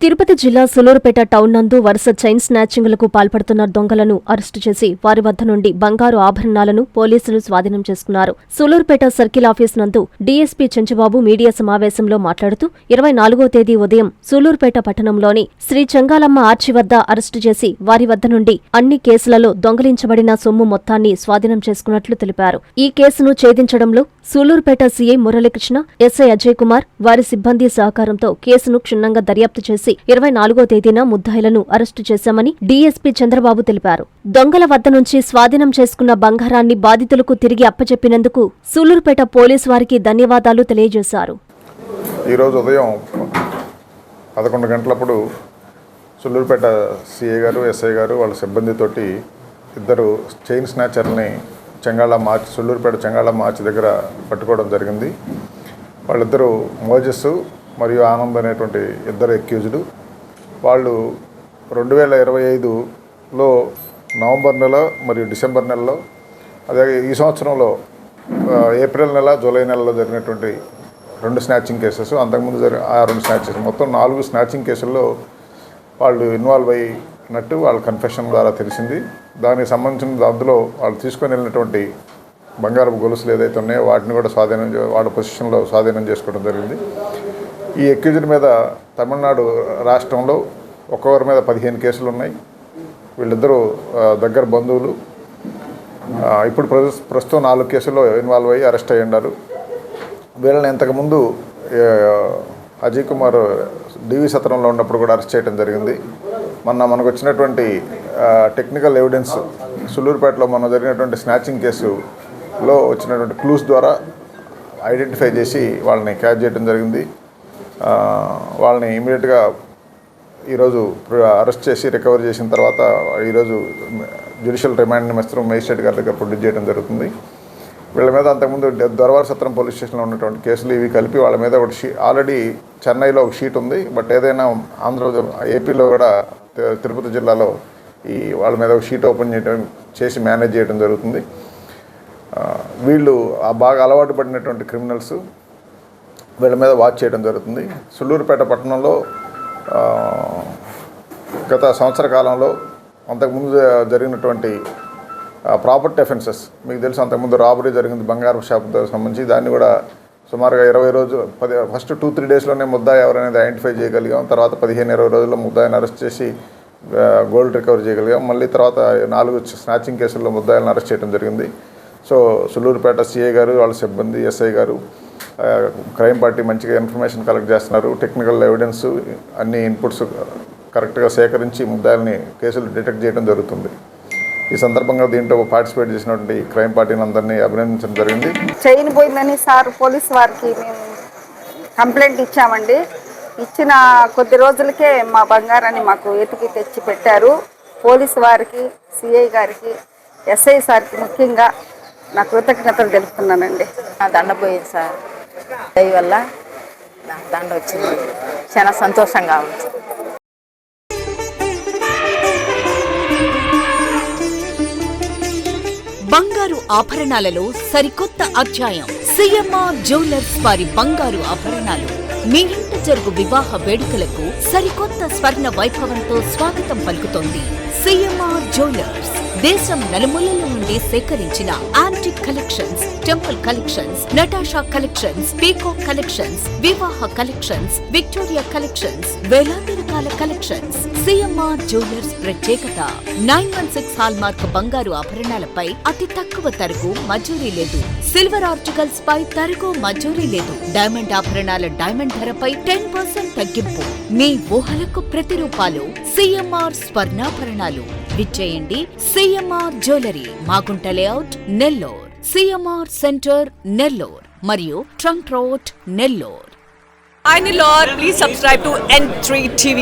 తిరుపతి జిల్లా సులూరుపేట టౌన్ నందు వరుస చైన్ స్నాచింగ్లకు పాల్పడుతున్న దొంగలను అరెస్టు చేసి వారి వద్ద నుండి బంగారు ఆభరణాలను పోలీసులు స్వాధీనం చేసుకున్నారు. సులూరుపేట సర్కిల్ ఆఫీస్ నందు డీఎస్పీ చెంచుబాబు మీడియా సమావేశంలో మాట్లాడుతూ 24వ తేదీ ఉదయం సులూరుపేట పట్టణంలోని శ్రీ చెంగాలమ్మ ఆర్చి వద్ద అరెస్టు చేసి వారి వద్ద నుండి అన్ని కేసులలో దొంగిలించబడిన సొమ్ము మొత్తాన్ని స్వాధీనం చేసుకున్నట్లు తెలిపారు. ఈ కేసును ఛేదించడంలో సూలూరుపేట సీఐ మురళీకృష్ణ, ఎస్ఐ అజయ్ కుమార్ వారి సిబ్బంది సహకారంతో కేసును క్షుణ్ణంగా దర్యాప్తు చేసి 24వ తేదీన ముద్దాయిలను అరెస్టు చేశామని డీఎస్పీ చంద్రబాబు తెలిపారు. దొంగల వద్ద నుంచి స్వాధీనం చేసుకున్న బంగారాన్ని బాధితులకు తిరిగి అప్పచెప్పినందుకు సూలూరుపేట పోలీసు వారికి ధన్యవాదాలు తెలియజేశారు. ఈరోజు ఉదయం 11 గంటలప్పుడు సూలూరుపేట సీఐ గారు, ఎస్ఐ గారు వాళ్ళ సిబ్బందితోటి ఇద్దరు చైన్ స్నాచర్ని సూలూరుపేట చెంగాళమ్మ ఆర్చి దగ్గర పట్టుకోవడం జరిగింది. వాళ్ళిద్దరూ మోజెస్ మరియు ఆనంద్ అనేటువంటి ఇద్దరు అక్యూజ్డ్. వాళ్ళు 2025లో నవంబర్ నెల మరియు డిసెంబర్ నెలలో, అదే ఈ సంవత్సరంలో ఏప్రిల్ నెల, జూలై నెలలో జరిగినటువంటి 2 స్నాచింగ్ కేసెస్, అంతకుముందు ఆ 2 స్నాచెస్, మొత్తం 4 స్నాచింగ్ కేసుల్లో వాళ్ళు ఇన్వాల్వ్ అయినట్టు వాళ్ళ కన్ఫెషన్ ద్వారా తెలిసింది. దానికి సంబంధించిన అందులో వాళ్ళు తీసుకొని వెళ్ళినటువంటి బంగారపు గొలుసులు ఏదైతే ఉన్నాయో వాటిని కూడా వాళ్ళ పొజిషన్లో స్వాధీనం చేసుకోవడం జరిగింది. ఈ అక్యూజ్డ్ మీద తమిళనాడు రాష్ట్రంలో ఒక్కొక్కరి మీద 15 కేసులు ఉన్నాయి. వీళ్ళిద్దరూ దగ్గర బంధువులు. ఇప్పుడు ప్రస్తుతం 4 కేసుల్లో ఇన్వాల్వ్ అయ్యి అరెస్ట్ అయ్యి ఉన్నారు. వీళ్ళని ఇంతకుముందు అజయ్ కుమార్ డివి సత్రంలో ఉన్నప్పుడు కూడా అరెస్ట్ చేయడం జరిగింది. మనకు వచ్చినటువంటి టెక్నికల్ ఎవిడెన్స్ సూలూరుపేటలో జరిగినటువంటి స్నాచింగ్ కేసులో వచ్చినటువంటి క్లూస్ ద్వారా ఐడెంటిఫై చేసి వాళ్ళని క్యాచ్ చేయడం జరిగింది. వాళ్ళని ఇమీడియట్గా ఈరోజు అరెస్ట్ చేసి రికవర్ చేసిన తర్వాత ఈరోజు జ్యుడిషియల్ రిమాండ్ నిమిత్తం మేజిస్ట్రేట్ గారి దగ్గర ప్రొడ్యూస్ చేయడం జరుగుతుంది. వీళ్ళ మీద అంతకుముందు దొరవారి సత్రం పోలీస్ స్టేషన్లో ఉన్నటువంటి కేసులు ఇవి కలిపి వాళ్ళ మీద ఆల్రెడీ చెన్నైలో ఒక షీట్ ఉంది. బట్ ఏదైనా ఏపీలో కూడా తిరుపతి జిల్లాలో వాళ్ళ మీద ఒక షీట్ ఓపెన్ చేసి మేనేజ్ చేయడం జరుగుతుంది. వీళ్ళు బాగా అలవాటు పడినటువంటి క్రిమినల్స్, వీళ్ళ మీద వాచ్ చేయడం జరుగుతుంది. సూలూరుపేట పట్టణంలో గత సంవత్సర కాలంలో అంతకుముందు జరిగినటువంటి ప్రాపర్టీ అఫెన్సెస్ మీకు తెలుసు. అంతకుముందు రాబరీ జరిగింది బంగారం షాప్తో సంబంధించి. దాన్ని కూడా సుమారుగా 20 రోజులు ఫస్ట్ 2-3 డేస్లోనే ముద్దాయి ఎవరనేది ఐడెంటిఫై చేయగలిగాం. తర్వాత 15-20 రోజుల్లో ముద్దాయిని అరెస్ట్ చేసి గోల్డ్ రికవర్ చేయగలిగాం. మళ్ళీ తర్వాత 4 స్నాచింగ్ కేసుల్లో ముద్దాయిలను అరెస్ట్ చేయడం జరిగింది. సో సూలూరుపేట సిఐ గారు, వాళ్ళ సిబ్బంది, ఎస్ఐ గారు, క్రైమ్ పార్టీ మంచిగా ఇన్ఫర్మేషన్ కలెక్ట్ చేస్తున్నారు. టెక్నికల్ ఎవిడెన్స్ అన్ని ఇన్పుట్స్ కరెక్ట్గా సేకరించి ముద్దాయిల్ని కేసులు డిటెక్ట్ చేయడం జరుగుతుంది. ఈ సందర్భంగా దీంట్లో పార్టిసిపేట్ చేసినటువంటి క్రైమ్ పార్టీని అందరినీ అభినందించడం జరిగింది. చైన్ పోయిందని సార్ పోలీసు వారికి మేము కంప్లైంట్ ఇచ్చామండి. ఇచ్చిన కొద్ది రోజులకే మా బంగారాన్ని మాకు వెతికి తెచ్చి పెట్టారు. పోలీసు వారికి, సిఐ గారికి, ఎస్ఐ సార్కి ముఖ్యంగా నా కృతజ్ఞతలు తెలుపుతున్నానండి. నా దండ పోయింది సార్, దయ వల్ల నాకు దండ వచ్చింది. చాలా సంతోషంగా ఉంది. బంగారు ఆభరణాలలో సరికొత్త అధ్యాయం. సిఎంఆర్ జ్యువెలర్స్ వారి బంగారు ఆభరణాలు మీ ఇంట జరుగు వివాహ వేడుకలకు సరికొత్త స్వర్ణ వైభవంతో స్వాగతం పలుకుతోంది. సిఎంఆర్ జ్యువెలర్స్ దేశం నలుమూలల నుండి సేకరించిన antique collections, temple collections, Natasha collections, peacock collections, వివాహ కలెక్షన్స్, విక్టోరియా కలెక్షన్స్, వేలాది రకాల కలెక్షన్స్. సిఎంఆర్ జ్యువెలర్స్ ప్రత్యేకత 916 హాల్మార్క్ బంగారు ఆభరణాలపై అతి తక్కువ తరుగు మజూరీ లేదు. సిల్వర్ ఆర్టికల్స్ పై తరుగు మజూరీ లేదు. డైమండ్ ఆభరణాల డైమండ్ ధరపై 10% తగ్గింపు. మీ ఊహలకు ప్రతిరూపాలు సిఎంఆర్ స్వర్ణాభరణాలు. విచ్చేయండి CMR jewellery, Magunta layout, Nellore, CMR centre, Nellore మరియు trunk road, Nellore. Please subscribe to N3 TV.